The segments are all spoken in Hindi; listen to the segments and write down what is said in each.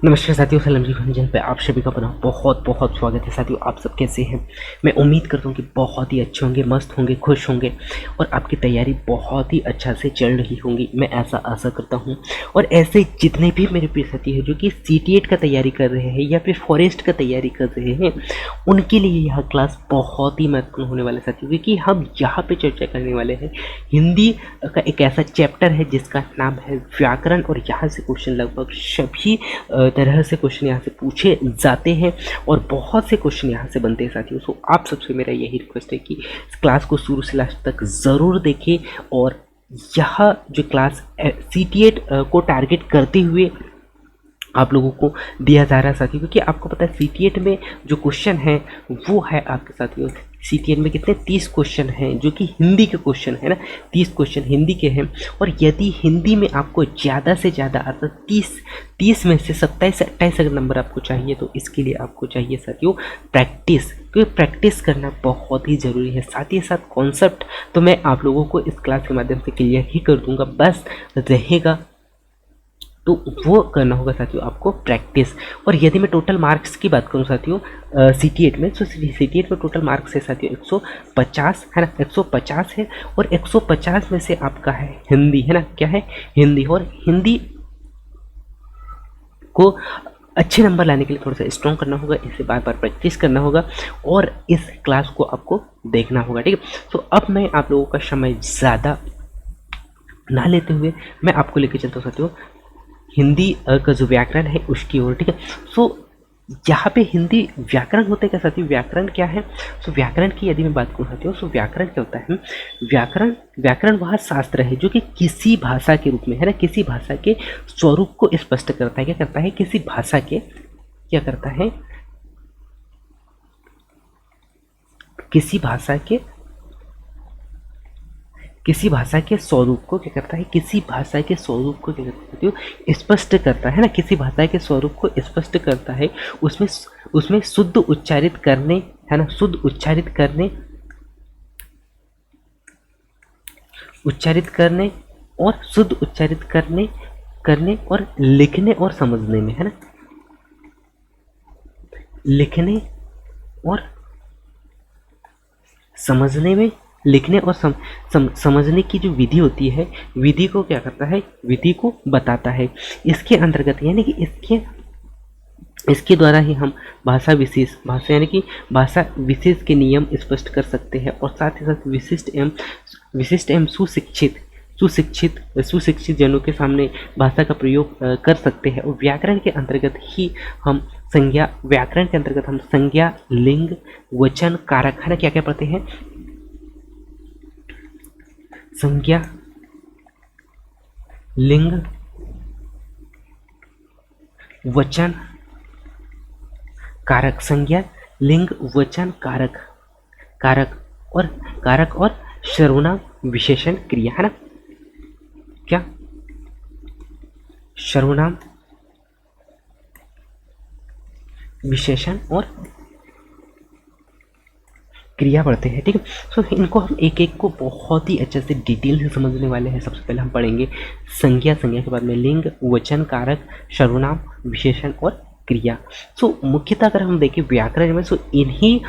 नमस्कार साथियों, सलाम जी भंजन पे आप सभी का पुनः बहुत बहुत स्वागत है। साथियों, आप सब कैसे हैं? मैं उम्मीद करता हूँ कि बहुत ही अच्छे होंगे, मस्त होंगे, खुश होंगे और आपकी तैयारी बहुत ही अच्छा से चल रही होंगी, मैं ऐसा आशा करता हूँ। और ऐसे जितने भी मेरे प्रिय साथी हैं जो कि CTET का तैयारी कर रहे हैं या फिर फॉरेस्ट का तैयारी कर रहे हैं, उनके लिए यह क्लास बहुत ही महत्वपूर्ण होने वाले साथियों, क्योंकि हम यहाँ पे चर्चा करने वाले हैं हिंदी का एक ऐसा चैप्टर है जिसका नाम है व्याकरण। और यहाँ से क्वेश्चन लगभग सभी तरह से क्वेश्चन यहाँ से पूछे जाते हैं और बहुत से क्वेश्चन यहाँ से बनते हैं साथियों। सो आप सबसे मेरा यही रिक्वेस्ट है कि इस क्लास को शुरू से लास्ट तक ज़रूर देखें। और यह जो क्लास CTET को टारगेट करते हुए आप लोगों को दिया जा रहा है साथियों, क्योंकि आपको पता है CTET में जो क्वेश्चन है वो है आपके साथियों, CTET में कितने 30 क्वेश्चन हैं जो कि हिंदी के क्वेश्चन है ना, 30 क्वेश्चन हिंदी के हैं। और यदि हिंदी में आपको ज़्यादा से ज़्यादा अर्थात 30 में से 27 से 28 अगर नंबर आपको चाहिए तो इसके लिए आपको चाहिए साथियों प्रैक्टिस, क्योंकि प्रैक्टिस करना बहुत ही ज़रूरी है। साथ ही साथ कॉन्सेप्ट तो मैं आप लोगों को इस क्लास के माध्यम से क्लियर ही कर दूंगा, बस रहेगा तो वो करना होगा साथियों आपको प्रैक्टिस। और यदि मैं टोटल मार्क्स की बात करूं साथियों CTET में, तो CTET में टोटल मार्क्स है साथियों 150 है ना, 150 है। और 150 में से आपका है हिंदी, है ना, क्या है हिंदी। और हिंदी को अच्छे नंबर लाने के लिए थोड़ा सा स्ट्रॉन्ग करना होगा, इसे बार बार प्रैक्टिस करना होगा और इस क्लास को आपको देखना होगा, ठीक है। तो अब मैं आप लोगों का समय ज़्यादा ना लेते हुए मैं आपको लेके चलता हूँ साथियों हिंदी का जो व्याकरण है उसकी ओर, ठीक है। सो यहाँ पे हिंदी व्याकरण होते हैं क्या साथियों? व्याकरण क्या है? सो व्याकरण की यदि मैं बात करूँ साथियों, सो व्याकरण क्या होता है? व्याकरण व्याकरण वह शास्त्र है जो कि किसी भाषा के रूप में, है ना, किसी भाषा के स्वरूप को स्पष्ट करता है। क्या करता है? किसी भाषा के क्या करता है? किसी भाषा के स्वरूप को क्या करता है? किसी भाषा के स्वरूप को क्या करता है? स्पष्ट करता है ना, किसी भाषा के स्वरूप को स्पष्ट करता है। उसमें उसमें शुद्ध उच्चारित करने, है ना, शुद्ध उच्चारित करने और शुद्ध उच्चारित करने और लिखने और समझने में, है ना, लिखने और समझने में, लिखने और समझने की जो विधि होती है, विधि को क्या करता है? विधि को बताता है। इसके अंतर्गत यानी कि इसके द्वारा ही हम भाषा यानी कि भाषा विशेष के नियम स्पष्ट कर सकते हैं और साथ ही साथ विशिष्ट एवं सुशिक्षित जनों के सामने भाषा का प्रयोग कर सकते हैं। और व्याकरण के अंतर्गत हम संज्ञा, लिंग, वचन, कारक, है ना, क्या क्या पढ़ते हैं? संज्ञा, लिंग, वचन, कारक। संज्ञा, लिंग, वचन, कारक और सर्वनाम, विशेषण, क्रिया, है ना, क्या? सर्वनाम, विशेषण और क्रिया पढ़ते हैं, ठीक है। सो इनको हम एक एक को बहुत ही अच्छे से डिटेल से समझने वाले हैं। सबसे पहले हम पढ़ेंगे संज्ञा के बाद में लिंग, वचन, कारक, सर्वनाम, विशेषण और क्रिया। सो मुख्यतः अगर हम देखें व्याकरण में, सो इन्हीं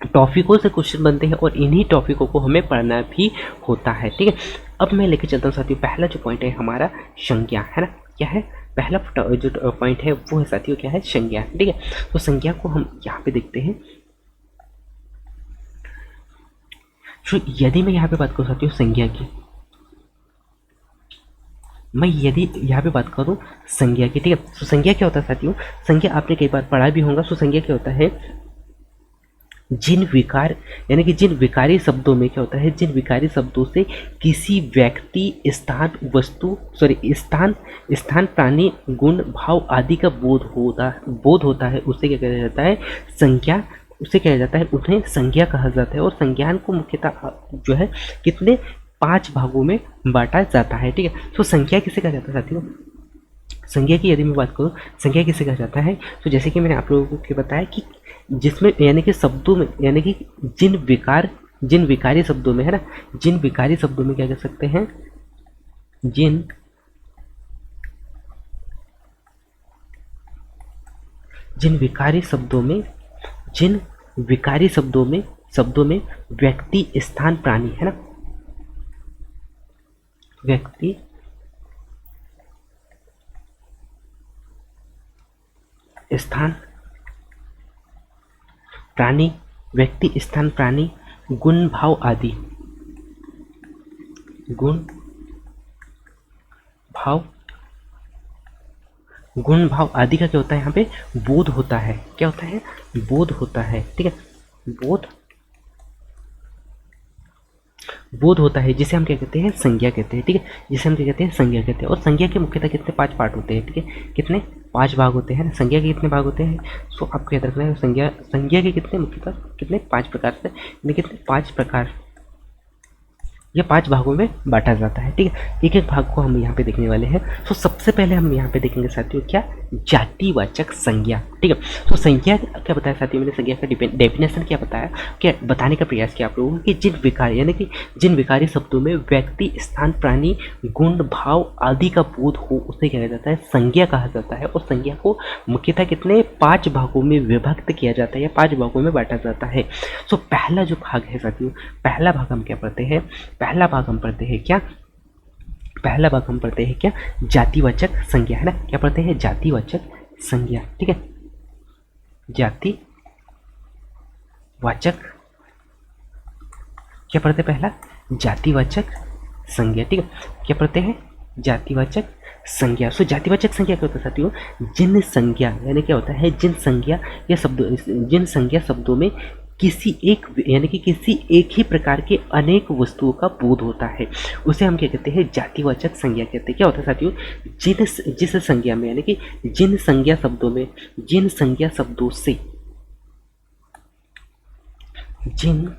टॉपिकों से क्वेश्चन बनते हैं और इन्हीं टॉपिकों को हमें पढ़ना भी होता है, ठीक है। अब मैं लेके चलता हूँ साथियों, पहला जो पॉइंट है हमारा संज्ञा, है ना, क्या है? पहला जो पॉइंट है वो है साथियों क्या है? संज्ञा, ठीक है। तो संज्ञा को हम यहाँ पे देखते हैं। तो यदि मैं यहाँ पे बात करूँ साथियों संज्ञा की, मैं यदि यहाँ पे बात करूँ संज्ञा की, ठीक है। तो संज्ञा क्या होता है साथियों? संज्ञा आपने कई बार पढ़ा भी होगा। तो संज्ञा क्या होता है? जिन विकार यानी कि जिन विकारी शब्दों में क्या होता है? जिन विकारी शब्दों से किसी व्यक्ति, स्थान, स्थान, प्राणी, गुण, भाव आदि का बोध होता है, उसे क्या कहा जाता है? संज्ञा। उसे कहा जाता है, उन्हें संज्ञा कहा जाता है। और संज्ञान को मुख्यतः जो है कितने 5 भागों में बांटा जाता है, ठीक है। तो संज्ञा किसे कहा जाता है साथियों? संज्ञा की यदि मैं बात करूँ, संज्ञा किसे कहा जाता है? तो जैसे कि मैंने आप लोगों को बताया कि जिसमें यानी कि शब्दों में, यानी कि जिन विकारी शब्दों में, है ना, जिन विकारी शब्दों में क्या कर सकते हैं? जिन जिन विकारी शब्दों में जिन विकारी शब्दों में व्यक्ति, स्थान, प्राणी, है ना, व्यक्ति, स्थान, प्राणी, व्यक्ति, स्थान, प्राणी, गुण, भाव आदि, गुण, भाव, गुण भाव आदि का क्या होता है यहाँ पे, बोध होता है। क्या होता है, बोध होता है। ठीक है, बोध होता है, जिसे हम क्या कहते हैं, संज्ञा कहते हैं। ठीक है, जिसे हम क्या कहते हैं, संज्ञा कहते हैं। और संज्ञा के मुख्यतः कितने 5 पार्ट होते हैं। ठीक है, कितने 5 भाग होते हैं ना। संज्ञा के कितने भाग होते हैं, सो आपको याद रखना है। संज्ञा के कितने मुख्यतः कितने 5 प्रकार से, कितने 5 प्रकार, यह 5 भागों में बांटा जाता है। ठीक है, एक एक भाग को हम यहाँ पे देखने वाले हैं। तो सबसे पहले हम यहाँ पे देखेंगे साथियों, क्या, जातिवाचक संज्ञा। ठीक है, तो संज्ञा क्या बताया साथियों, मैंने संज्ञा का डेफिनेशन क्या बताया, क्या बताने का प्रयास किया आप लोगों को कि जिन विकारी, यानी कि जिन विकारी शब्दों में व्यक्ति, स्थान, प्राणी, गुण, भाव आदि का बोध हो, उसे क्या कहा जाता है, संज्ञा कहा जाता है। और संज्ञा को मुख्यतः कितने 5 भागों में विभक्त किया जाता है या 5 भागों में बांटा जाता है। सो पहला जो भाग है साथियों, पहला भाग हम क्या पढ़ते हैं, पहला भाग हम पढ़ते हैं क्या, पहला भाग हम पढ़ते हैं क्या, जातिवाचक संज्ञा, है ना। क्या पढ़ते हैं, जातिवाचक संज्ञा। ठीक है, जातिवाचक, क्या पढ़ते हैं, पहला जातिवाचक संज्ञा। ठीक है, क्या पढ़ते हैं, जातिवाचक संज्ञा। सो जातिवाचक संज्ञा क्या होता है साथियों, जिन संज्ञा, यानी क्या होता है, जिन संज्ञा या शब्दों, जिन संज्ञा शब्दों में किसी एक, यानी कि किसी एक ही प्रकार के अनेक वस्तुओं का बोध होता है, उसे हम क्या कहते हैं, जातिवाचक संज्ञा कहते हैं। क्या होता है साथियों, जिस संज्ञा में, यानी कि जिन संज्ञा शब्दों में, जिन संज्ञा शब्दों से, जिन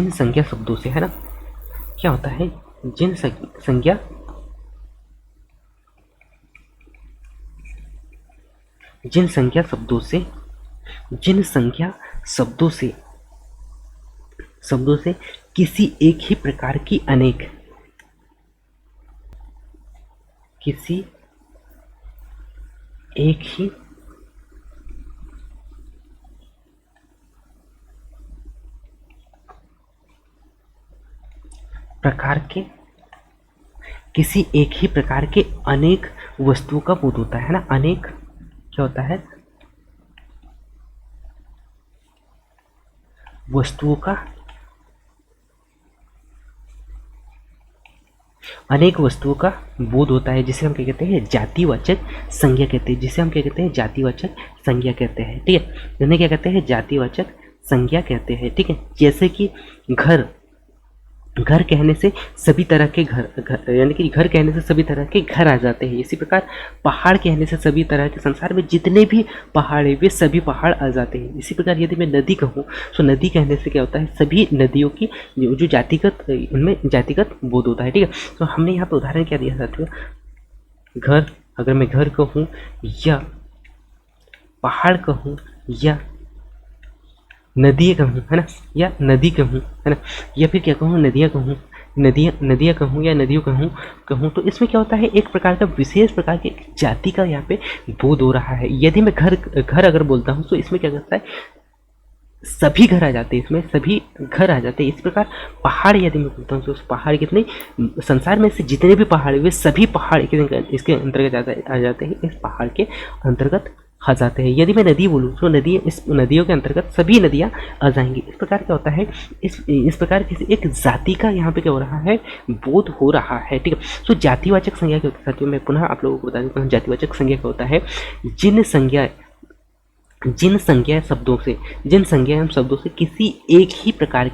संज्ञा शब्दों से, है ना, क्या होता है, जिन संज्ञा शब्दों से किसी एक ही प्रकार की अनेक, किसी एक ही प्रकार के अनेक वस्तुओं का बोध होता है ना। अनेक क्या होता है, वस्तुओं का, अनेक वस्तुओं का बोध होता है, जिसे हम क्या कहते हैं, जातिवाचक संज्ञा कहते हैं। जिसे हम क्या कहते हैं, जातिवाचक संज्ञा कहते हैं। ठीक है, इन्हें क्या कहते हैं, जातिवाचक संज्ञा कहते हैं। ठीक है, जैसे कि घर कहने से सभी तरह के घर, यानी कि घर कहने से सभी तरह के घर आ जाते हैं। इसी प्रकार पहाड़ कहने से सभी तरह के, संसार में जितने भी पहाड़ है वे सभी पहाड़ आ जाते हैं। इसी प्रकार यदि मैं नदी कहूँ, तो नदी कहने से क्या होता है, सभी नदियों की जो जातिगत, उनमें जातिगत बोध होता है। ठीक है, तो हमने यहाँ पर उदाहरण क्या दिया साथियों, घर, अगर मैं घर कहूँ या पहाड़ कहूँ या नदियाँ कहूँ, है ना, या नदी कहूँ, है ना, या फिर क्या कहूँ, नदियाँ कहूँ, नदियाँ कहूँ या नदियों कहूँ, तो इसमें क्या होता है, एक प्रकार का विशेष प्रकार की जाति का यहाँ पे बोध हो रहा है। यदि मैं घर अगर बोलता हूँ, तो इसमें क्या करता है, सभी घर आ जाते हैं, इसमें सभी घर आ जाते हैं। इस प्रकार पहाड़ यदि मैं बोलता हूँ, तो उस पहाड़ कितने, संसार में से जितने भी पहाड़ वे सभी पहाड़ इसके अंतर्गत आ जाते हैं, इस पहाड़ के अंतर्गत आ जाते हैं। यदि मैं नदी बोलूँ, तो इस नदियों के अंतर्गत सभी नदियाँ आ जाएंगी। इस प्रकार क्या होता है, इस प्रकार किसी एक जाति का यहाँ पे क्या हो रहा है, बोध हो रहा है। ठीक है, तो जातिवाचक संज्ञा क्या होता है साथियों, मैं पुनः आप लोगों को बता देता हूँ, जातिवाचक संज्ञा क्या होता है, जिन संज्ञा शब्दों से किसी एक ही प्रकार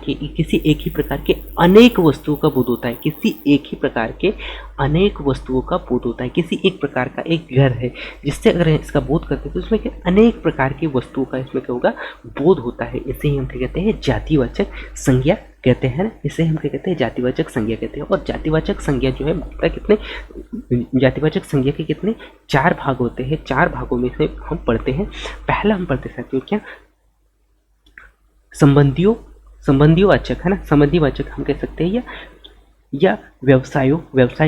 के अनेक वस्तुओं का बोध होता है, किसी एक ही प्रकार के अनेक वस्तुओं का बोध होता है। किसी एक प्रकार का एक घर है, जिससे अगर इसका बोध करते हैं, तो इसमें अनेक प्रकार की वस्तुओं का इसमें क्या होगा, बोध होता है। इसे ही हम क्या कहते हैं, जातिवाचक संज्ञा कहते हैं। इसे हम क्या कहते हैं, जातिवाचक संज्ञा कहते हैं। और जातिवाचक संज्ञा जो है, कितने जातिवाचक संज्ञा के कितने 4 भाग होते हैं। 4 भागों में से हम पढ़ते हैं। पहला हम पढ़ते साथियों क्या, संबंधियों वाचक, है ना, संबंधी वाचक हम कह सकते हैं, या या व्यवसायों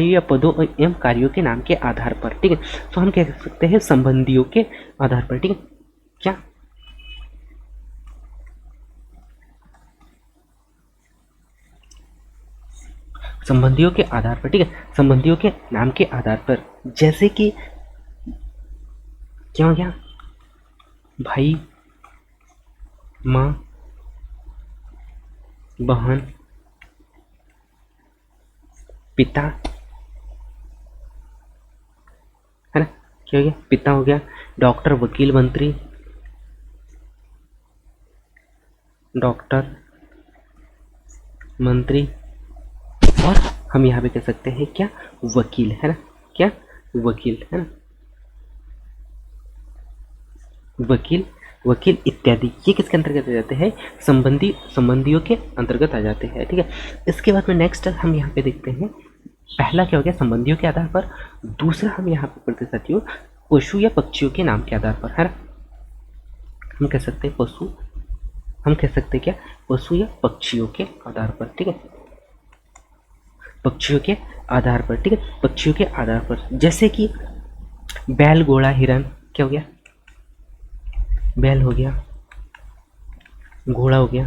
या पदों एवं कार्यों के नाम के आधार पर, ठीक है। तो हम कह सकते हैं संबंधियों के आधार पर, ठीक है। क्या संबंधियों के आधार पर, ठीक है, संबंधियों के नाम के आधार पर, जैसे कि क्या हो गया, भाई, माँ, बहन, पिता, है ना, क्या हो गया, पिता हो गया, डॉक्टर, वकील, मंत्री, डॉक्टर, मंत्री, और हम यहाँ पे कह सकते हैं क्या, वकील, है ना, क्या, वकील, है ना, वकील, वकील इत्यादि, ये किसके अंतर्गत आ जाते हैं, संबंधियों के अंतर्गत आ जाते हैं, ठीक है। इसके बाद में नेक्स्ट हम यहाँ पे देखते हैं, पहला क्या हो गया, संबंधियों के आधार पर। दूसरा हम यहाँ पे पढ़ते साथियों, पशु या पक्षियों के नाम के आधार पर, है ना, हम कह सकते हैं पशु, हम कह सकते हैं क्या, पशु या पक्षियों के आधार पर, ठीक है, पक्षियों के आधार पर, ठीक है, पक्षियों के आधार पर, जैसे कि बैल, घोड़ा, हिरन, क्या हो गया, बैल हो गया, घोड़ा हो गया,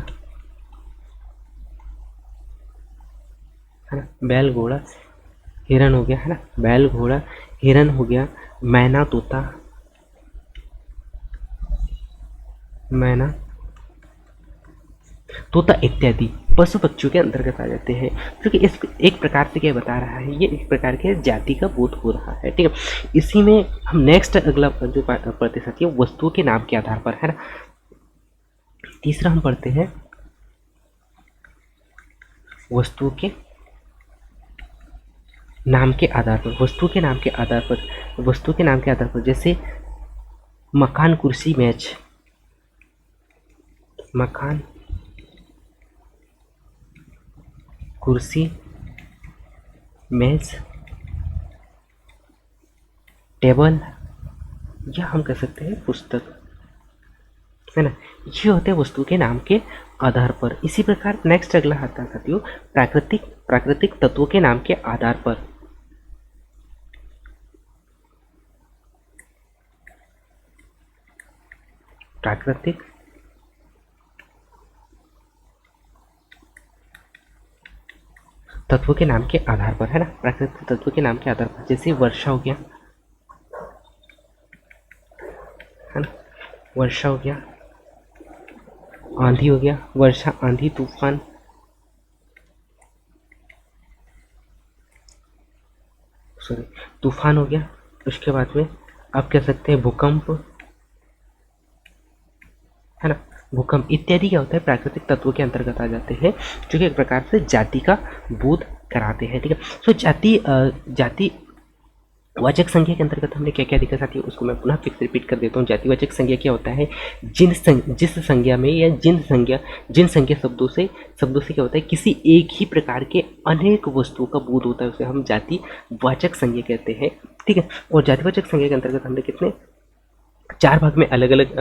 है ना, बैल, घोड़ा, हिरन हो गया, है ना, बैल, घोड़ा, हिरन हो गया, मैना, तोता, मैना, तोता इत्यादि पशु पक्षियों के अंतर्गत आ जाते हैं, क्योंकि इस एक प्रकार से क्या बता रहा है, ये एक प्रकार के जाति का बोध हो रहा है, ठीक है। इसी में हम नेक्स्ट अगला जो पढ़ते साथी है, वस्तुओं के नाम के आधार पर, है ना। तीसरा हम पढ़ते हैं वस्तुओं के नाम के आधार पर, वस्तुओं के नाम के आधार पर, वस्तुओं के नाम के आधार पर, जैसे मकान, कुर्सी, मेज, मकान, कुर्सी, मेज, टेबल, या हम कह सकते हैं पुस्तक, है ना, ये होते हैं वस्तु के नाम के आधार पर। इसी प्रकार नेक्स्ट अगला आता है साथियों, प्राकृतिक तत्वों के नाम के आधार पर। प्राकृतिक तत्वों के नाम के आधार पर, है ना, प्राकृतिक तत्वों के नाम के आधार पर, जैसे वर्षा हो गया, है ना, वर्षा हो गया, आंधी हो गया, वर्षा, आंधी, तूफान, सॉरी, तूफान हो गया। उसके बाद में आप कह सकते हैं भूकंप, है ना, भूकंप इत्यादि क्या होता है, प्राकृतिक तत्वों के अंतर्गत आ जाते हैं, जो कि एक प्रकार से जाति का बोध कराते हैं, ठीक है। सो जाति वाचक संज्ञा के अंतर्गत हमने क्या क्या देखा साथियों, उसको मैं पुनः फिर से रिपीट कर देता हूँ। जातिवाचक संज्ञा क्या होता है, जिस संज्ञा में या जिन संज्ञा शब्दों से क्या होता है, किसी एक ही प्रकार के अनेक वस्तुओं का बोध होता है, उसे हम जातिवाचक संज्ञा कहते हैं, ठीक है। और जातिवाचक संज्ञा के अंतर्गत हमने कितने चार भाग में अलग अलग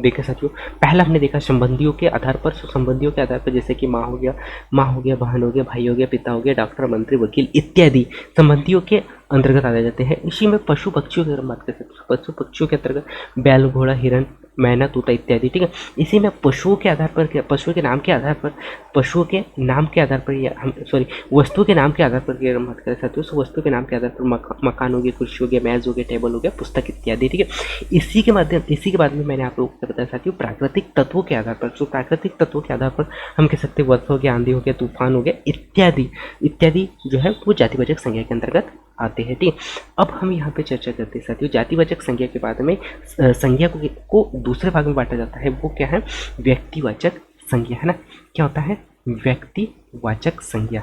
देखे साथियों। पहला हमने देखा संबंधियों के आधार पर, संबंधियों के आधार पर जैसे कि माँ हो गया, बहन हो गया, भाई हो गया, पिता हो गया, डॉक्टर, मंत्री, वकील इत्यादि संबंधियों के अंतर्गत आ जाते हैं। इसी में पशु पक्षियों की अगर बात कर सकते हैं, पशु पक्षियों के अंतर्गत बैल, घोड़ा, हिरन, मैना, तोता इत्यादि, ठीक है। इसी में पशुओं के आधार पर, पशुओं के नाम के आधार पर, पशुओं के नाम के आधार पर, या हम सॉरी वस्तुओं के नाम के आधार पर अगर हम बात करें साथियों, तो वस्तु के नाम के आधार पर मकान हो गया, कुर्सी हो गया, मेज हो गया, टेबल हो गया, पुस्तक इत्यादि, ठीक है। इसी के बाद में मैंने आप लोगों को बताया साथियों प्राकृतिक तत्वों के आधार पर। तो प्राकृतिक तत्वों के आधार पर हम कह सकते हैं वर्षा हो गया, आंधी हो गया, तूफान हो गया इत्यादि जो है वो जातिवाचक संज्ञा के अंतर्गत आते हैं, ठीक। अब हम यहाँ पे चर्चा करते हैं साथियों जातिवाचक संज्ञा के बाद में संज्ञा को दूसरे भाग में बांटा जाता है, वो क्या है, व्यक्तिवाचक संज्ञा, है ना। क्या होता है, व्यक्तिवाचक संज्ञा,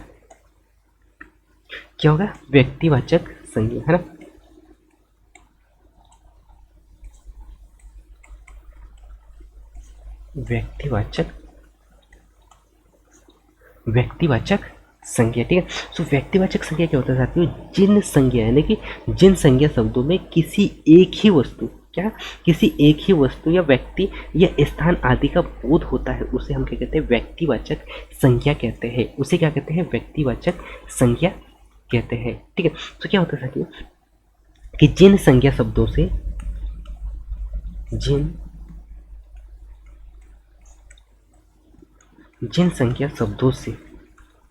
क्या होगा, व्यक्तिवाचक संज्ञा, है ना। व्यक्तिवाचक संज्ञा, ठीक है। सो व्यक्तिवाचक संज्ञा क्या होता है साथियों, जिन संज्ञा यानी कि जिन संज्ञा शब्दों में किसी एक ही वस्तु क्या, किसी एक ही वस्तु या व्यक्ति या स्थान आदि का बोध होता है उसे हम क्या कहते हैं, व्यक्तिवाचक संज्ञा कहते हैं। उसे क्या कहते हैं, व्यक्तिवाचक संज्ञा कहते हैं। ठीक है, तो क्या होता है साथियों कि जिन संज्ञा शब्दों से, जिन संज्ञा शब्दों से,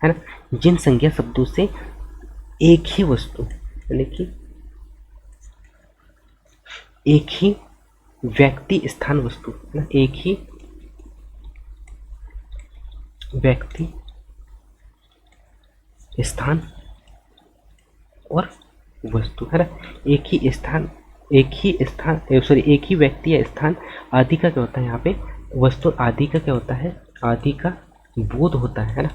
है ना, जिन संज्ञा शब्दों से एक ही वस्तु यानी कि एक ही व्यक्ति स्थान वस्तु, है ना, एक ही व्यक्ति स्थान और वस्तु, है ना, एक ही स्थान, एक ही व्यक्ति या स्थान आदि का क्या होता है यहाँ पे, वस्तु आदि का क्या होता है, आदि का बोध होता है ना,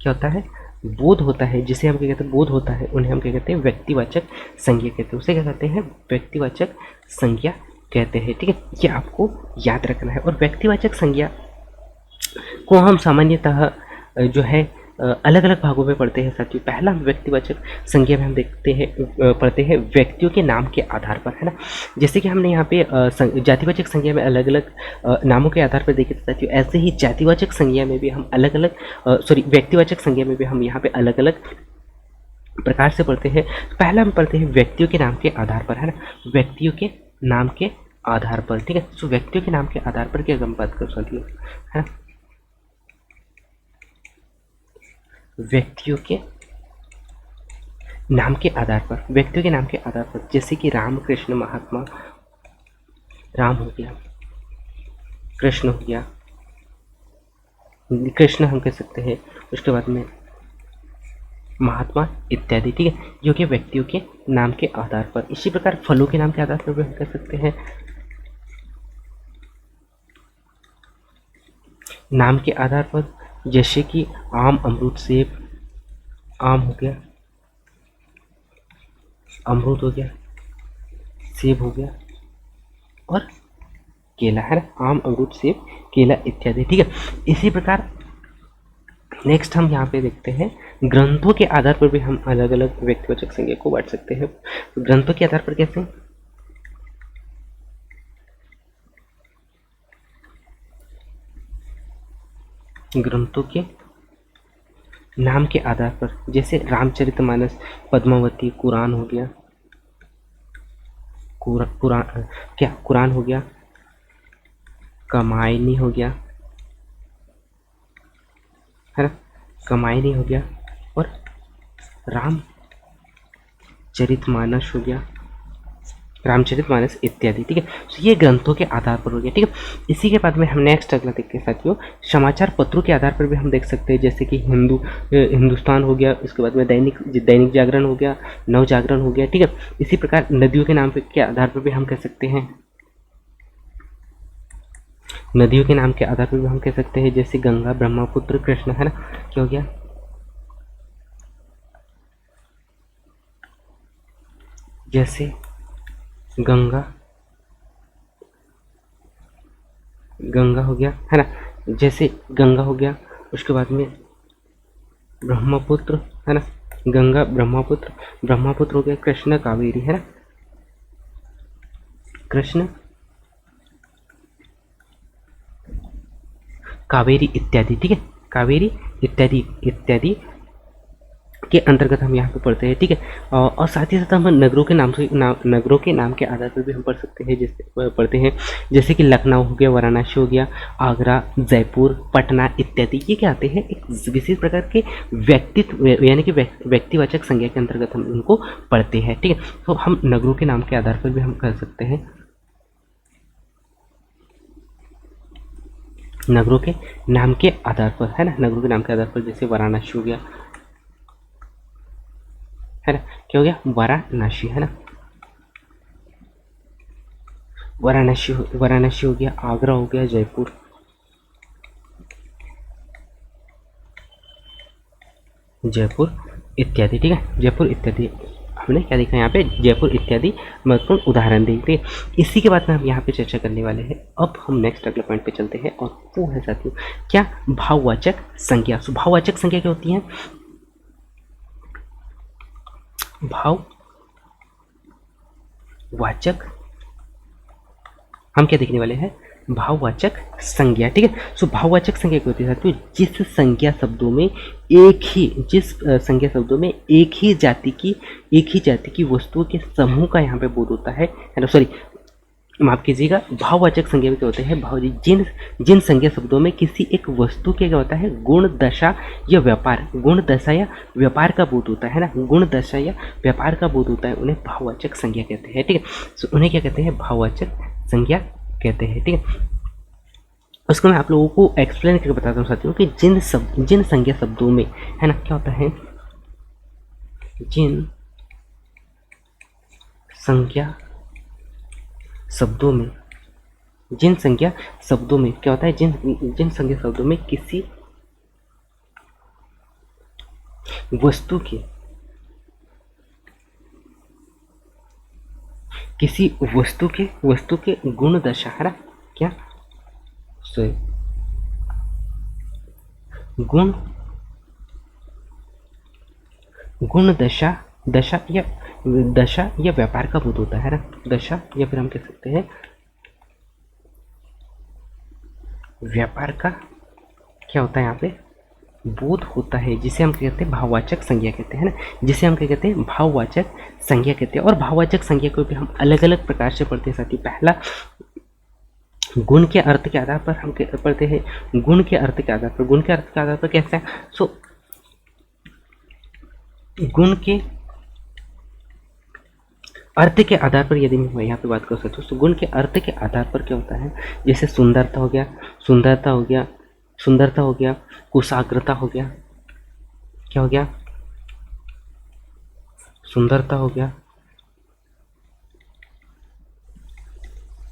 क्या होता है, बोध होता है, जिसे हम क्या कहते हैं, बोध होता है, उन्हें हम क्या कहते हैं, व्यक्तिवाचक संज्ञा कहते हैं। उसे क्या कहते हैं, व्यक्तिवाचक संज्ञा कहते हैं। ठीक है, ये आपको याद रखना है। और व्यक्तिवाचक संज्ञा को हम सामान्यतः जो है अलग अलग भागों में पढ़ते हैं साथियों। पहला व्यक्तिवाचक संज्ञा में हम देखते हैं, पढ़ते हैं व्यक्तियों के नाम के आधार पर, है ना। जैसे कि हमने यहाँ पे जातिवाचक संज्ञा में अलग अलग नामों के आधार पर देखे थे साथियों, ऐसे ही जातिवाचक संज्ञा में भी हम अलग अलग व्यक्तिवाचक संज्ञा में भी हम यहाँ पे अलग अलग प्रकार से पढ़ते हैं। पहला हम पढ़ते हैं व्यक्तियों के नाम के आधार पर, है ना, व्यक्तियों के नाम के आधार पर। ठीक है, तो व्यक्तियों के नाम के आधार पर क्या हम बात कर साथियों, है ना, व्यक्तियों के नाम के आधार पर, व्यक्तियों के नाम के आधार पर, जैसे कि राम, कृष्ण, महात्मा, राम हो गया, कृष्ण हो गया, कृष्ण हम कह सकते हैं, उसके बाद में महात्मा इत्यादि। ठीक है, जो कि व्यक्तियों के नाम के आधार पर। इसी प्रकार फलों के नाम के आधार पर भी हम कह सकते हैं, नाम के आधार पर, जैसे कि आम, अमरूद, सेब, आम हो गया, अमरूद हो गया, सेब हो गया और केला, है ना, आम, अमरूद, सेब, केला इत्यादि। ठीक है, इसी प्रकार नेक्स्ट हम यहाँ पे देखते हैं ग्रंथों के आधार पर भी हम अलग अलग व्यक्तिवाचक संज्ञा को बांट सकते हैं। ग्रंथों के आधार पर कैसे, ग्रंथों के नाम के आधार पर, जैसे रामचरितमानस, पद्मावती, कुरान हो गया, कुरान हो गया, कमायनी हो गया, है ना, कमायनी हो गया और रामचरितमानस हो गया, रामचरितमानस इत्यादि। ठीक है, तो ये ग्रंथों के आधार पर हो गया। ठीक है, इसी के बाद में हम नेक्स्ट अगला देखते हैं साथियों, समाचार पत्रों के आधार पर भी हम देख सकते हैं, जैसे कि हिंदुस्तान हो गया, उसके बाद में दैनिक जागरण हो गया, नव जागरण हो गया। ठीक है, इसी प्रकार नदियों के नाम के आधार पर भी हम कह सकते हैं, नदियों के नाम के आधार पर भी हम कह सकते हैं, जैसे गंगा, ब्रह्मपुत्र, कृष्ण, है ना, क्या हो गया, जैसे गंगा हो गया, है ना, जैसे गंगा हो गया, उसके बाद में ब्रह्मपुत्र, है ना, गंगा, ब्रह्मपुत्र हो गया, कृष्ण, कावेरी, है ना, कृष्ण, कावेरी इत्यादि। ठीक है, कावेरी इत्यादि के अंतर्गत हम यहाँ पे पढ़ते हैं। ठीक है, और साथ ही साथ हम नगरों के नाम के आधार पर भी हम पढ़ सकते हैं, जैसे पढ़ते हैं, जैसे कि लखनऊ हो गया, वाराणसी हो गया, आगरा, जयपुर, पटना इत्यादि। ये क्या आते हैं, एक विशेष प्रकार के व्यक्तित्व यानी कि व्यक्तिवाचक संज्ञा के अंतर्गत हम उनको पढ़ते हैं। ठीक है, तो हम नगरों के नाम के आधार पर भी हम कर सकते हैं, नगरों के नाम के आधार पर, है ना, नगरों के नाम के आधार पर, जैसे वाराणसी हो गया, है ना, क्या हो गया, वाराणसी, है ना, वाराणसी हो गया, आगरा हो गया, जयपुर इत्यादि। ठीक है, जयपुर इत्यादि हमने क्या देखा यहाँ पे, जयपुर इत्यादि महत्वपूर्ण उदाहरण देखते हैं। इसी के बाद में हम यहाँ पे चर्चा करने वाले हैं। अब हम नेक्स्ट अगले पॉइंट पे चलते हैं, और वो है साथियों क्या, भाववाचक संज्ञा। भाववाचक संज्ञा क्या होती है, भाववाचक हम क्या देखने वाले हैं, भाववाचक संज्ञा। ठीक है, सो भाववाचक संज्ञा क्या होती है साथियों, जिस संज्ञा शब्दों में संज्ञा शब्दों में एक ही जाति की वस्तुओं के समूह का यहाँ पे बोध होता है ना, सॉरी माफ कीजिएगा, भाववाचक संज्ञा में क्या होते हैं, भाव जिन जिन संज्ञा शब्दों में किसी एक वस्तु के क्या होता है, गुण दशा या व्यापार का बोध होता है ना, गुण दशा या व्यापार का बोध होता है, उन्हें भाववाचक संज्ञा कहते हैं। ठीक है, सो उन्हें क्या कहते हैं, भाववाचक संज्ञा कहते हैं। ठीक है, उसको मैं आप लोगों को एक्सप्लेन करके बताता हूँ साथियों कि जिन संज्ञा शब्दों में है ना क्या होता है, जिन संज्ञा शब्दों में क्या होता है, जिन संज्ञा शब्दों में किसी वस्तु के गुण दशा है ना, क्या सॉरी गुण दशा या व्यापार का बोध होता है ना, दशा या फिर हम कह सकते हैं व्यापार का क्या होता है यहाँ पे, बोध होता है, जिसे हम कहते हैं भाववाचक संज्ञा कहते हैं ना, जिसे हम क्या कहते हैं, भाववाचक संज्ञा कहते हैं। और भाववाचक संज्ञा को भी हम अलग अलग प्रकार से पढ़ते हैं साथियों। पहला गुण के अर्थ के आधार पर हम पढ़ते हैं, गुण के अर्थ के आधार पर कैसे है, सो गुण के अर्थ के आधार पर यदि मैं यहाँ पे बात कर सकता हूँ, तो गुण के अर्थ के आधार पर क्या होता है, जैसे सुंदरता हो गया, कुशाग्रता हो गया, क्या हो गया, सुंदरता हो गया,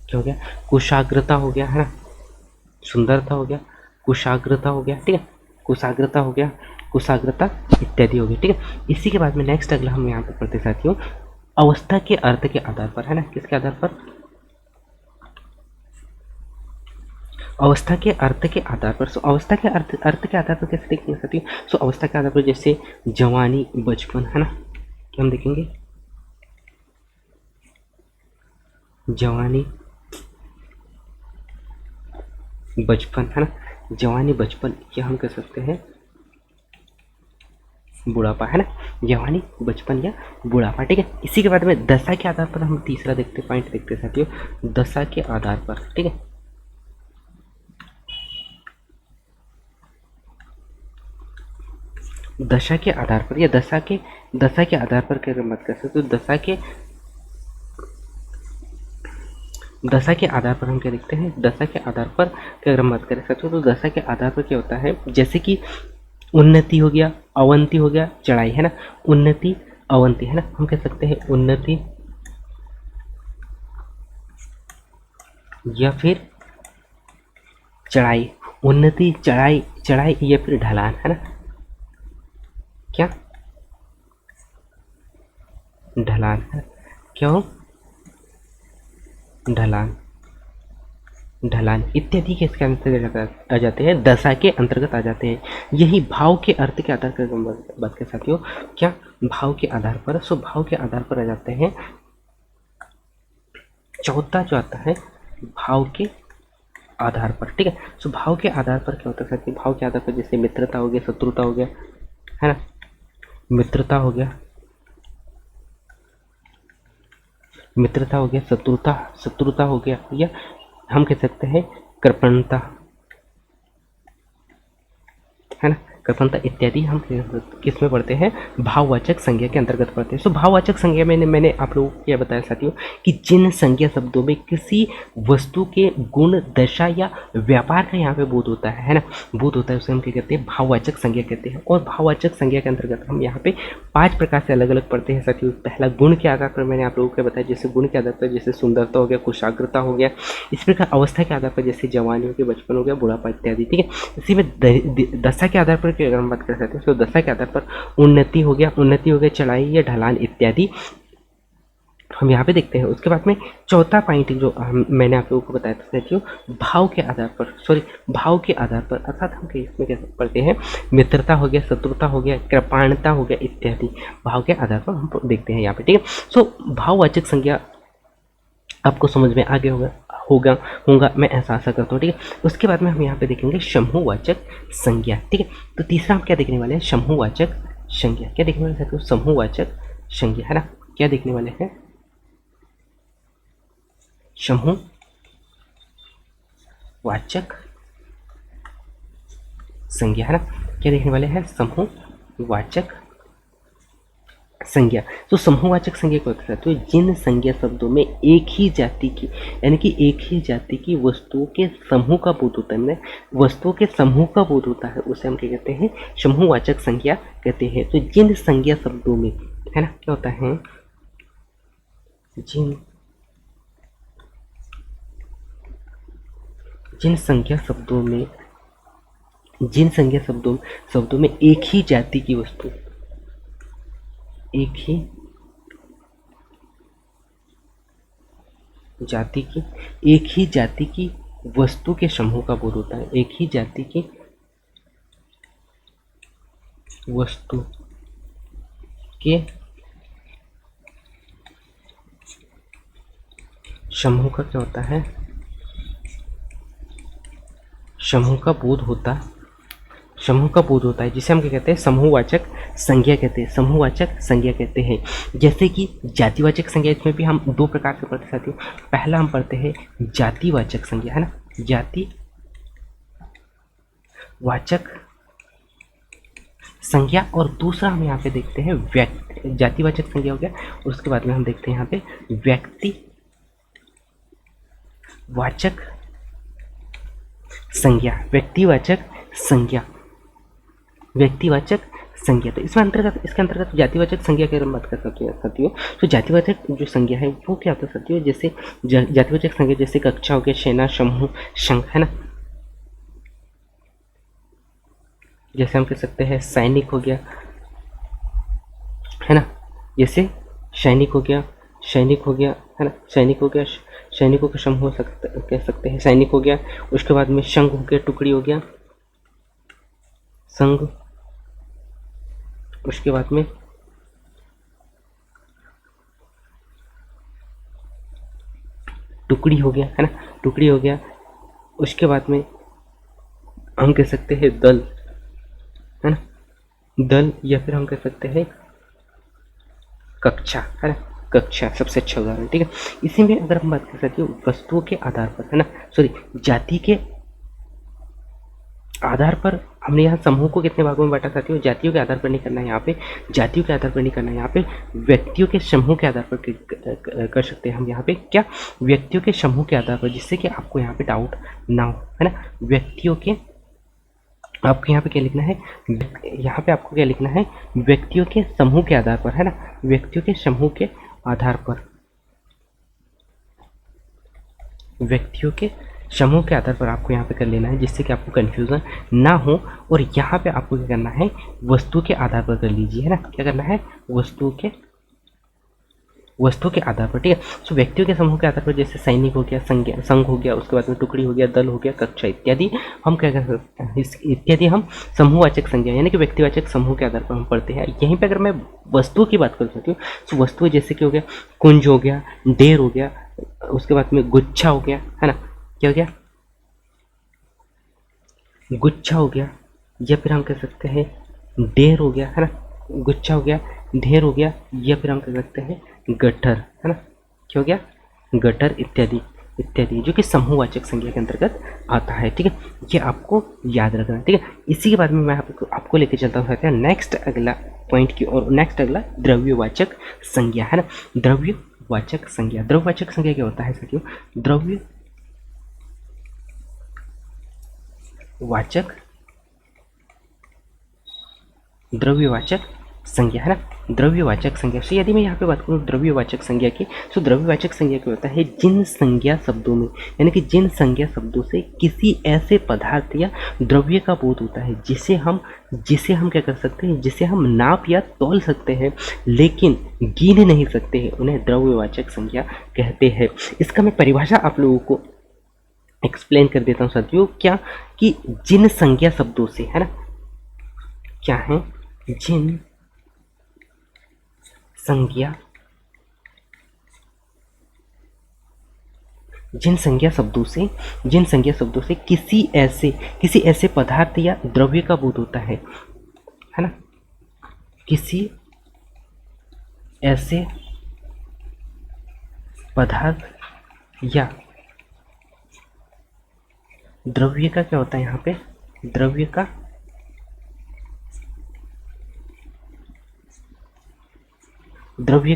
क्या हो गया, कुशाग्रता हो गया है ना, सुंदरता हो गया, कुशाग्रता हो गया, ठीक है, कुशाग्रता हो गया, कुशाग्रता इत्यादि हो गई। ठीक है, इसी के बाद में नेक्स्ट अगला हम यहाँ पर पढ़ते साथियों, अवस्था के अर्थ के आधार पर है ना, किसके आधार पर, अवस्था के अर्थ के आधार पर। सो अवस्था के अर्थ के आधार पर कैसे देखेंगे साथियों, सो अवस्था के आधार पर जैसे जवानी, बचपन है ना, क्या हम देखेंगे, जवानी बचपन है ना, जवानी बचपन या हम कह सकते हैं बुढ़ापा है ना, जवानी बचपन या बुढ़ापा। ठीक है, इसी के बाद में दशा के आधार पर हम तीसरा पॉइंट देखते हैं साथियों, दशा के आधार पर। ठीक है, दशा के आधार पर या दशा के आधार पर क्या मत कर सकते, तो दशा के आधार पर हम क्या देखते हैं, दशा के आधार पर क्या अगर हम बात कर सकते हो, तो दशा के आधार पर क्या होता है, जैसे कि उन्नति हो गया, अवंती हो गया, चढ़ाई है ना, उन्नति अवंती है ना, हम कह सकते हैं उन्नति या फिर चढ़ाई, उन्नति, चढ़ाई या फिर ढलान है ना, क्या ढलान है, क्यों ढलान इत्यादि के इसके अंतर्गत आ जाते हैं, दशा के अंतर्गत आ जाते हैं। यही भाव के अर्थ के आधार पर बात कर साथियों, क्या भाव के आधार पर, सो भाव के आधार पर आ जाते हैं। चौथा जो आता है भाव के आधार पर। ठीक है, सो भाव के आधार पर क्या होता है साथियों, भाव के आधार पर जैसे मित्रता हो गया, शत्रुता हो गया है ना, मित्रता हो गया, शत्रुता हो गया, या हम कह सकते हैं कृपणता है ना, कृपणता इत्यादि हम किस में पढ़ते हैं, भाववाचक संज्ञा के अंतर्गत पढ़ते हैं। सो भाववाचक संज्ञा में मैंने आप लोगों को यह बताया साथियों कि जिन संज्ञा शब्दों में किसी वस्तु के गुण, दशा या व्यापार का यहाँ पे बोध होता है ना, बोध होता है, उसे हम क्या कहते हैं, भाववाचक संज्ञा कहते हैं। और भाववाचक संज्ञा के अंतर्गत हम यहाँ पे 5 प्रकार से अलग अलग पढ़ते हैं साथियों। पहला गुण के आधार पर मैंने आप लोगों को बताया, जैसे गुण के आधार पर जैसे सुंदरता हो गया, कुशाग्रता हो गया। इस प्रकार अवस्था के आधार पर जैसे जवानी हो गया, बचपन हो गया, बुढ़ापा इत्यादि। ठीक है, इसी में दशा के आधार पर अगर हम बात कर सकते हैं, तो दशा के आधार पर उन्नति हो गया, चढ़ाई या ढलान इत्यादि हम यहाँ पे देखते हैं। उसके बाद में चौथा पॉइंट जो मैंने आप लोगों को बताया था साथियों, भाव के आधार पर, अर्थात हम इसमें कैसे पढ़ते हैं, मित्रता हो गया, शत्रुता हो गया, कृपाणता हो गया इत्यादि भाव के आधार पर हम देखते हैं यहाँ पे। ठीक है, सो भाववाचक संज्ञा आपको समझ में आ गया होगा होगा, मैं ऐसा आशा करता हूँ। ठीक है, उसके बाद में हम यहाँ पे देखेंगे समूहवाचक संज्ञा। ठीक है, तो तीसरा हम क्या देखने वाले हैं, समूहवाचक संज्ञा। क्या देखने वाले साथियों, समूहवाचक संज्ञा, है ना। क्या देखने वाले हैं, समूहवाचक संज्ञा, है ना। क्या देखने वाले हैं, समूहवाचक संज्ञा। तो समूहवाचक संज्ञा क्या होता है, तो जिन संज्ञा शब्दों में एक ही जाति की, यानी कि एक ही जाति की वस्तुओं के समूह का बोध होता है, वस्तुओं के समूह का बोध होता है, उसे हम क्या कहते हैं, समूहवाचक संज्ञा कहते हैं। तो जिन संज्ञा शब्दों में, है ना, क्या होता है, जिन संज्ञा शब्दों में, जिन संज्ञा शब्दों में एक ही जाति की वस्तु, एक ही जाति की वस्तु के समूह का बोध होता है, एक ही जाति की वस्तु के समूह का क्या होता है, समूह का बोध होता है, जिसे हम क्या कहते हैं, समूहवाचक संज्ञा कहते हैं, समूहवाचक संज्ञा कहते हैं। जैसे कि जातिवाचक संज्ञा, इसमें भी हम दो प्रकार से पढ़ते साथियों। पहला हम पढ़ते हैं जातिवाचक संज्ञा, है ना, जातिवाचक संज्ञा, और दूसरा हम यहाँ पे देखते हैं जातिवाचक संज्ञा हो गया, उसके बाद में हम देखते हैं यहाँ पे व्यक्तिवाचक संज्ञा। तो इसके अंतर्गत जातिवाचक संज्ञा की हम बात कर सकते हैं साथियों। तो जातिवाचक जो संज्ञा है वो क्या होता है साथियों, जैसे जातिवाचक संज्ञा जैसे कक्षा हो गया, सेना, समूह, संघ, है ना। जैसे हम कह सकते हैं सैनिक हो गया, है ना, जैसे सैनिक हो गया, है ना, सैनिकों का समूह कह सकते हैं, सैनिक हो गया। उसके बाद में संघ हो गया, टुकड़ी हो गया, संघ। उसके बाद में टुकड़ी हो गया, है ना, टुकड़ी हो गया। उसके बाद में हम कह सकते हैं दल, है ना, दल, या फिर हम कह सकते हैं कक्षा, है ना, कक्षा सबसे अच्छा उदाहरण। ठीक है, इसी में अगर हम बात कर सकते हो वस्तुओं के आधार पर, है ना, सॉरी, जाति के आधार पर, हमने यहाँ समूह को कितने भागों में बांटा साथियों, जातियों के आधार पर नहीं करना है यहाँ पे, जातियों के आधार पर नहीं करना है यहाँ पे, व्यक्तियों के समूह के आधार पर कर सकते हैं हम यहाँ पे, क्या, व्यक्तियों के समूह के आधार पर, जिससे कि आपको यहाँ पे डाउट ना हो, है ना। व्यक्तियों के, आपको यहाँ पे क्या लिखना है, यहाँ पे आपको क्या लिखना है, व्यक्तियों के समूह के आधार पर, है ना, व्यक्तियों के समूह के आधार पर, व्यक्तियों के समूह के आधार पर आपको यहाँ पे कर लेना है, जिससे कि आपको कन्फ्यूज़न ना हो। और यहाँ पे आपको क्या करना है, वस्तु के आधार पर कर लीजिए, है ना, क्या करना है, वस्तु के आधार पर। ठीक है, तो व्यक्तियों के समूह के आधार पर, जैसे सैनिक हो गया, संघ हो गया, उसके बाद में टुकड़ी हो गया, दल हो गया, कक्षा इत्यादि, हम क्या कर सकते हैं, इत्यादि हम समूहवाचक संज्ञा यानी कि व्यक्तिवाचक समूह के आधार पर हम पढ़ते हैं। यहीं पे अगर मैं वस्तुओं की बात कर सकती हूँ, तो वस्तुएं जैसे कि हो गया कुंज हो गया, ढेर हो गया, उसके बाद में गुच्छा हो गया, है ना, क्या हो गया, गुच्छा हो गया, या फिर हम कह सकते हैं ढेर हो गया, है ना, गुच्छा हो गया, ढेर हो गया, या फिर हम कह सकते हैं गट्ठर, है ना, क्या हो गया, गट्ठर इत्यादि इत्यादि, जो कि समूहवाचक संज्ञा के अंतर्गत आता है। ठीक है, ये आपको याद रखना है। ठीक है, इसी के बाद में मैं आपको लेके चलता हूँ नेक्स्ट अगला पॉइंट की और, नेक्स्ट अगला द्रव्यवाचक संज्ञा, है ना। द्रव्यवाचक संज्ञा क्या होता है साथियों, द्रव्यवाचक संज्ञा, है ना, द्रव्यवाचक संज्ञा। तो यदि मैं यहाँ पे बात करूँ द्रव्यवाचक संज्ञा की, तो द्रव्यवाचक संज्ञा क्या होता है, जिन संज्ञा शब्दों में, यानी कि जिन संज्ञा शब्दों से किसी ऐसे पदार्थ या द्रव्य का बोध होता है जिसे हम क्या कर सकते हैं, जिसे हम नाप या तौल सकते हैं लेकिन गिन नहीं सकते हैं, उन्हें द्रव्यवाचक संज्ञा कहते हैं। इसका मैं परिभाषा आप लोगों को एक्सप्लेन कर देता हूँ साथियों, क्या कि जिन संज्ञा शब्दों से, है ना, क्या है, जिन संज्ञा जिन संज्ञा शब्दों से किसी ऐसे पदार्थ या द्रव्य का बोध होता है ना, किसी ऐसे पदार्थ या द्रव्य का क्या होता है यहाँ पे, द्रव्य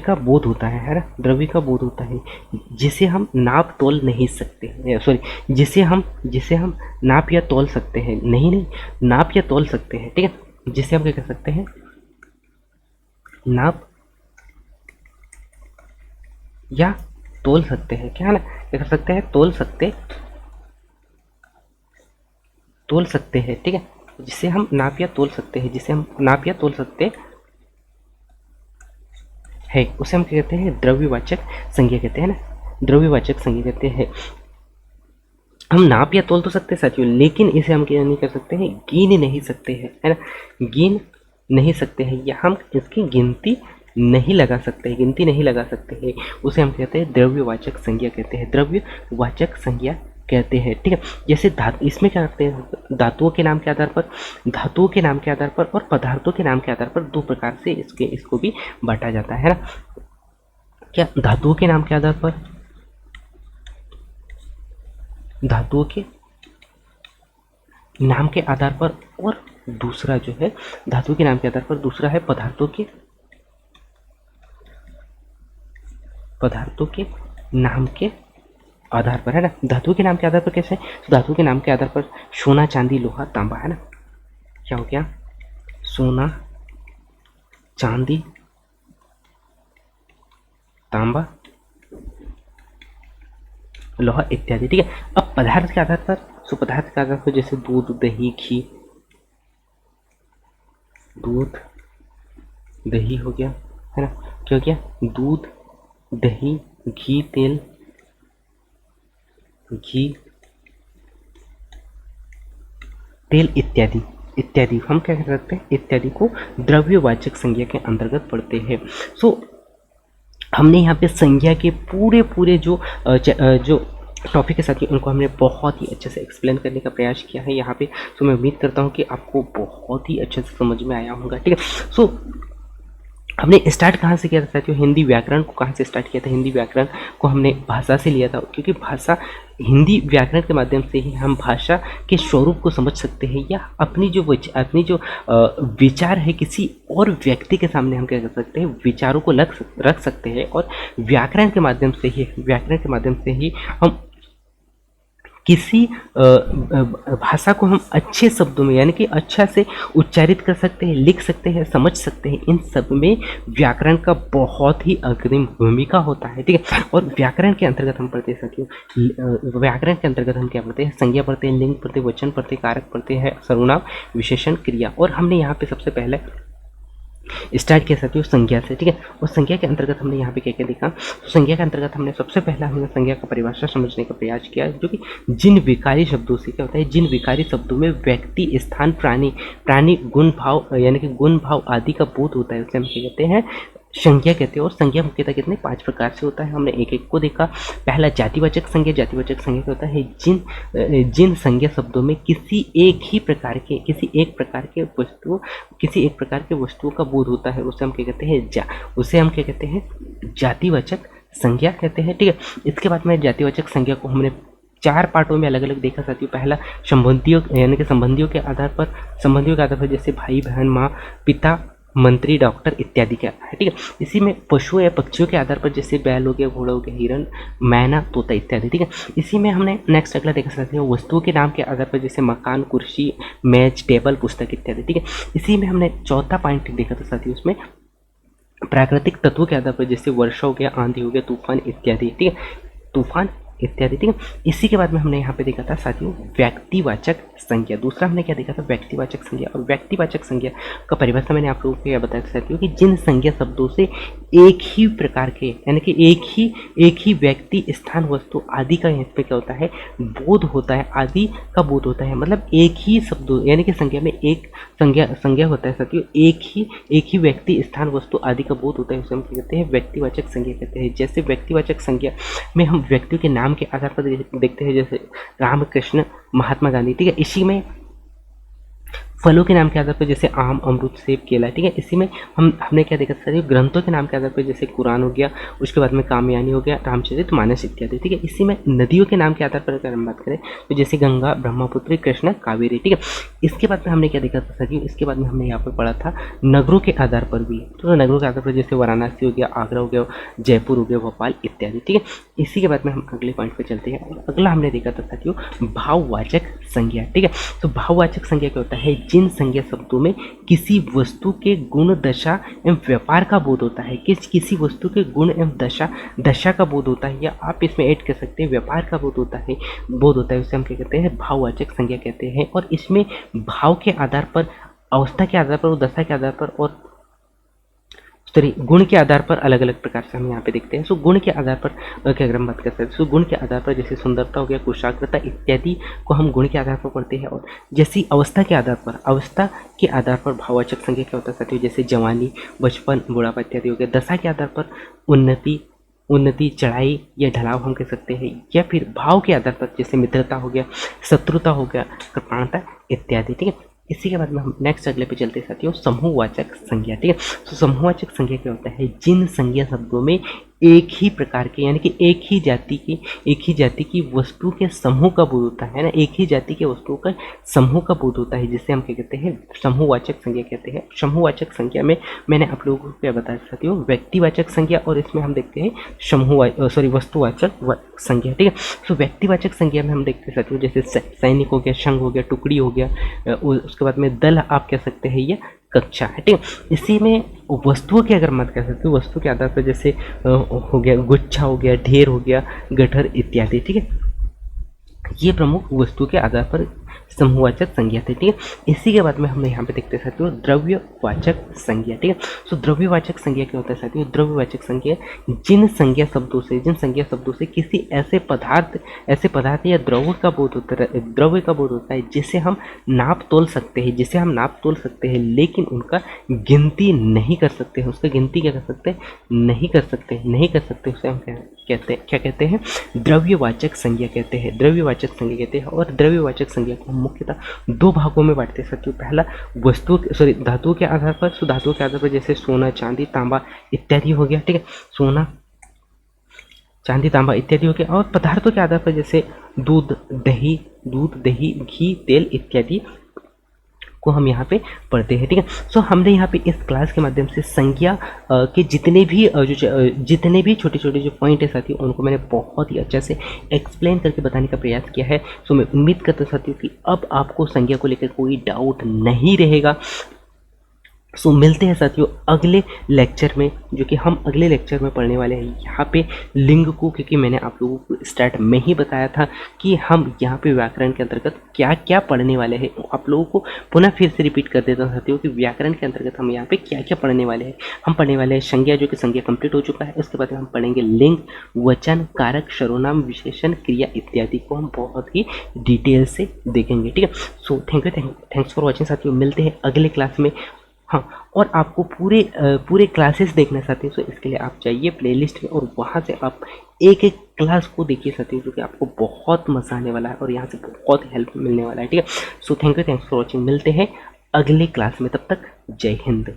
का बोध होता है ना, द्रव्य का बोध होता है, जिसे हम नाप तोल नहीं सकते, सॉरी जिसे हम नाप या तोल सकते हैं, नहीं नाप या तोल सकते हैं, ठीक है, जिसे हम क्या कर सकते हैं, नाप या तोल सकते हैं, क्या है ना, क्या कर सकते हैं, तोल सकते हैं, ठीक है, जिसे हम नाप या तोल सकते हैं, है, उसे हम क्या कहते हैं, द्रव्यवाचक संज्ञा कहते हैं ना, द्रव्यवाचक संज्ञा कहते हैं। हम नाप या तोल तो सकते हैं साथियों, लेकिन इसे हम क्या नहीं कर सकते हैं, गिन नहीं सकते हैं, है ना, गिन नहीं सकते हैं, या हम इसकी गिनती नहीं लगा सकते हैं, उसे हम कहते हैं द्रव्यवाचक संज्ञा कहते हैं, द्रव्यवाचक संज्ञा कहते हैं, ठीक है। जैसे इसमें क्या करते हैं, धातुओं के नाम के आधार पर और पदार्थों के नाम के आधार पर दो प्रकार से इसको भी बांटा जाता है ना, क्या, धातुओं के नाम के आधार पर, और दूसरा जो है धातु के नाम के आधार पर, दूसरा है पदार्थों के नाम के आधार पर, है ना। धातु के नाम के आधार पर कैसे, धातु के नाम के आधार पर सोना चांदी लोहा तांबा, है ना, क्या हो गया, सोना चांदी तांबा लोहा इत्यादि, ठीक है। अब पदार्थ के आधार पर, जैसे दूध दही हो गया, है ना, क्या हो गया, दूध दही घी तेल इत्यादि हम क्या कर सकते हैं, इत्यादि को द्रव्यवाचक संज्ञा के अंतर्गत पढ़ते हैं। हमने यहाँ पे संज्ञा के पूरे जो टॉपिक के साथ ही उनको हमने बहुत ही अच्छे से एक्सप्लेन करने का प्रयास किया है यहाँ पे। मैं उम्मीद करता हूँ कि आपको बहुत ही अच्छे से समझ में आया होगा, ठीक है। हमने स्टार्ट कहाँ से किया था साथियों, हिंदी व्याकरण को कहाँ से स्टार्ट किया था, हिंदी व्याकरण को हमने भाषा से लिया था, क्योंकि हिंदी व्याकरण के माध्यम से ही हम भाषा के स्वरूप को समझ सकते हैं, या अपनी जो विचार है किसी और व्यक्ति के सामने हम क्या कर सकते हैं, विचारों को रख सकते हैं, और व्याकरण के माध्यम से ही हम किसी भाषा को हम अच्छे शब्दों में, यानी कि अच्छा से उच्चारित कर सकते हैं, लिख सकते हैं, समझ सकते हैं। इन सब में व्याकरण का बहुत ही अग्रिम भूमिका होता है, ठीक है। और व्याकरण के अंतर्गत हम पढ़ते हैं, व्याकरण के अंतर्गत हम क्या पढ़ते हैं, संज्ञा पढ़ते हैं, लिंग पढ़ते हैं, वचन पढ़ते हैं, कारक पढ़ते हैं, सर्वनाम, विशेषण, क्रिया। और हमने यहाँ पे सबसे पहले स्टार्ट किया साथियों संज्ञा से, ठीक है। और संज्ञा के अंतर्गत हमने यहाँ पे क्या क्या देखा, तो संज्ञा के अंतर्गत हमने सबसे पहला संज्ञा का परिभाषा समझने का प्रयास किया, जो कि जिन विकारी शब्दों से क्या होता है, जिन विकारी शब्दों में व्यक्ति, स्थान, प्राणी गुण भाव, यानी कि गुण भाव आदि का बोध होता है, उसे हम क्या कहते हैं, संज्ञा कहते हैं। और संज्ञा मुख्यतः कितने 5 प्रकार से होता है, हमने एक को देखा। पहला जातिवाचक संज्ञा क्या होता है, जिन संज्ञा शब्दों में किसी एक प्रकार के वस्तुओं का बोध होता है, उसे हम क्या कहते हैं, जातिवाचक संज्ञा कहते हैं, ठीक है। इसके बाद में जातिवाचक संज्ञा को हमने 4 पार्टों में अलग अलग देखा साथियों। पहला संबंधियों, यानी कि संबंधियों के आधार पर, जैसे भाई बहन, माँ पिता, मंत्री, डॉक्टर इत्यादि के आधार है, ठीक है। इसी में पशुओं या पक्षियों के आधार पर, जैसे बैल हो गया, घोड़ा हो गया, हिरन, मैना, तोता इत्यादि, ठीक है। इसी में हमने नेक्स्ट अगला देखा सकते हैं वस्तुओं के नाम के आधार पर, जैसे मकान, कुर्सी, मेज, टेबल, पुस्तक इत्यादि, ठीक है। इसी में हमने चौथा पॉइंट देखा था साथियों, उसमें प्राकृतिक तत्वों के आधार पर, जैसे वर्षा हो गया, आंधी हो गया, तूफान इत्यादि, ठीक है, तूफान इत्यादि, ठीक है। इसी के बाद में हमने यहाँ पे देखा था साथियों व्यक्तिवाचक संज्ञा। दूसरा हमने क्या देखा था, व्यक्तिवाचक संज्ञा। और व्यक्तिवाचक संज्ञा का परिभाषा मैंने आप लोगों को यह बताया था साथियों कि जिन संज्ञा शब्दों से एक ही प्रकार के, यानी कि एक ही व्यक्ति, स्थान, वस्तु आदि का यहाँ पे क्या होता है, बोध होता है, आदि का बोध होता है। मतलब एक ही शब्दों, यानी कि संज्ञा में एक संज्ञा होता है साथियों, एक ही व्यक्ति, स्थान, वस्तु आदि का बोध होता है, उसे हम क्या कहते हैं, व्यक्तिवाचक संज्ञा कहते हैं। जैसे व्यक्तिवाचक संज्ञा में हम व्यक्तियों के नाम नाम के आधार पर देखते हैं जैसे रामकृष्ण, महात्मा गांधी, ठीक है। इसी में फलों के नाम के आधार पर जैसे आम, अमरूद, सेब, केला, ठीक है। इसी में हमने क्या देखा था, ग्रंथों के नाम के आधार पर जैसे कुरान हो गया, उसके बाद में कामयानी हो गया, रामचरितमानस इत्यादि, ठीक है। इसी में नदियों के नाम के आधार पर अगर हम बात करें तो जैसे गंगा, ब्रह्मपुत्र, कृष्णा, कावेरी, ठीक है। इसके बाद में हमने क्या देखा था साथियों, इसके बाद में हमने यहाँ पर पढ़ा था नगरों के आधार पर भी, तो नगरों के आधार पर जैसे वाराणसी हो गया, आगरा हो गया, जयपुर हो गया, भोपाल इत्यादि, ठीक है। इसी के बाद में हम अगले पॉइंट पर चलते हैं और अगला हमने देखा था साथियों भाववाचक संज्ञा, ठीक है। तो भाववाचक संज्ञा क्या होता है, जिन संज्ञा शब्दों में किसी वस्तु के गुण, दशा एवं व्यापार का बोध होता है, किसी वस्तु के गुण एवं दशा का बोध होता है, या आप इसमें ऐड कर सकते हैं व्यापार का बोध होता है, उसे हम क्या कहते हैं, भाववाचक संज्ञा कहते हैं। और इसमें भाव के आधार पर, अवस्था के आधार पर और दशा के आधार पर और गुण के आधार पर अलग अलग प्रकार से हम यहाँ पे देखते हैं। सो गुण के आधार पर क्या अगर हम बात करते हैं, सो गुण के आधार पर जैसे सुंदरता हो गया, कुशाग्रता इत्यादि को हम गुण के आधार पर पढ़ते हैं। और जैसी अवस्था के आधार पर भाववाचक संज्ञा क्या होता है साथियों, जैसे जवानी, बचपन, बुढ़ापा इत्यादि हो गया। दशा के आधार पर उन्नति, चढ़ाई या ढलाव हम कह सकते हैं। या फिर भाव के आधार पर जैसे मित्रता हो गया, शत्रुता हो गया, कृपाणता इत्यादि, ठीक है। इसी के बाद में हम नेक्स्ट अगले पे चलते हैं साथियों, समूहवाचक संज्ञा, ठीक है। तो समूहवाचक संज्ञा क्या होता है, जिन संज्ञा शब्दों में एक ही प्रकार के यानी कि एक ही जाति की वस्तु के समूह का बोध होता है ना, एक ही जाति के वस्तुओं का समूह का बोध होता है, जिसे हम क्या कहते हैं, समूहवाचक संज्ञा कहते हैं। समूहवाचक संज्ञा में मैंने आप लोगों को क्या बताया साथियों, व्यक्तिवाचक संज्ञा, और इसमें हम देखते हैं वस्तुवाचक संज्ञा, ठीक है। तो व्यक्तिवाचक संज्ञा में हम देखते हैं साथियों जैसे सैनिक हो गया, संघ हो गया, टुकड़ी हो गया, उसके बाद में दल आप कह सकते हैं, या कक्षा है, ठीक है। इसी में वस्तुओं की अगर मत कर सकते हो, वस्तु के आधार पर जैसे हो गया गुच्छा, हो गया ढेर, हो गया गठर इत्यादि, ठीक है। ये प्रमुख वस्तु के आधार पर समूहवाचक संज्ञा थे, ठीक है। इसी के बाद में हमने यहाँ पे देखते हैं साथियों द्रव्यवाचक संज्ञा, ठीक है। तो द्रव्यवाचक संज्ञा क्या होता है साथियों, द्रव्यवाचक संज्ञा जिन संज्ञा शब्दों से किसी ऐसे पदार्थ या द्रव्य का बोध होता है जिसे हम नाप तोल सकते हैं, लेकिन उनका गिनती नहीं कर सकते हैं, उसका गिनती क्या कर सकते हैं, नहीं कर सकते, उसे हम क्या कहते हैं, द्रव्यवाचक संज्ञा कहते हैं। और द्रव्यवाचक संज्ञा को हम मुख्यतः दो भागों में बांटते हैं साथियों। पहला धातुओं के आधार पर, जैसे सोना, चांदी, तांबा इत्यादि हो गया, ठीक है। सोना, चांदी, तांबा इत्यादि हो गया। और पदार्थों के आधार पर जैसे दूध, दही, घी, तेल इत्यादि को हम यहाँ पे पढ़ते हैं, ठीक है। सो हमने यहाँ पे इस क्लास के माध्यम से संज्ञा के जितने भी छोटे छोटे जो पॉइंट है साथियों, उनको मैंने बहुत ही अच्छे से एक्सप्लेन करके बताने का प्रयास किया है। सो मैं उम्मीद करता हूँ साथियों कि अब आपको संज्ञा को लेकर कोई डाउट नहीं रहेगा। सो मिलते हैं साथियों अगले लेक्चर में, जो कि हम अगले लेक्चर में पढ़ने वाले हैं यहाँ पे लिंग को, क्योंकि मैंने आप लोगों को स्टार्ट में ही बताया था कि हम यहाँ पे व्याकरण के अंतर्गत क्या क्या पढ़ने वाले हैं। आप लोगों को पुनः फिर से रिपीट कर देता हूँ साथियों कि व्याकरण के अंतर्गत हम यहाँ पे क्या क्या पढ़ने वाले हैं। हम पढ़ने वाले हैं संज्ञा, जो कि संज्ञा कंप्लीट हो चुका है। उसके बाद हम पढ़ेंगे लिंग, वचन, कारक, सर्वनाम, विशेषण, क्रिया इत्यादि को हम बहुत ही डिटेल से देखेंगे, ठीक है। सो थैंक्स फॉर वॉचिंग साथियों, मिलते हैं अगले क्लास में। हाँ, और आपको पूरे क्लासेस देखना चाहते हो, तो इसके लिए आप जाइए प्लेलिस्ट में और वहाँ से आप एक एक क्लास को देखिए साथियों, जो कि आपको बहुत मजा आने वाला है और यहाँ से बहुत हेल्प मिलने वाला है, ठीक है। सो थैंक्स फॉर वॉचिंग, मिलते हैं अगले क्लास में, तब तक जय हिंद।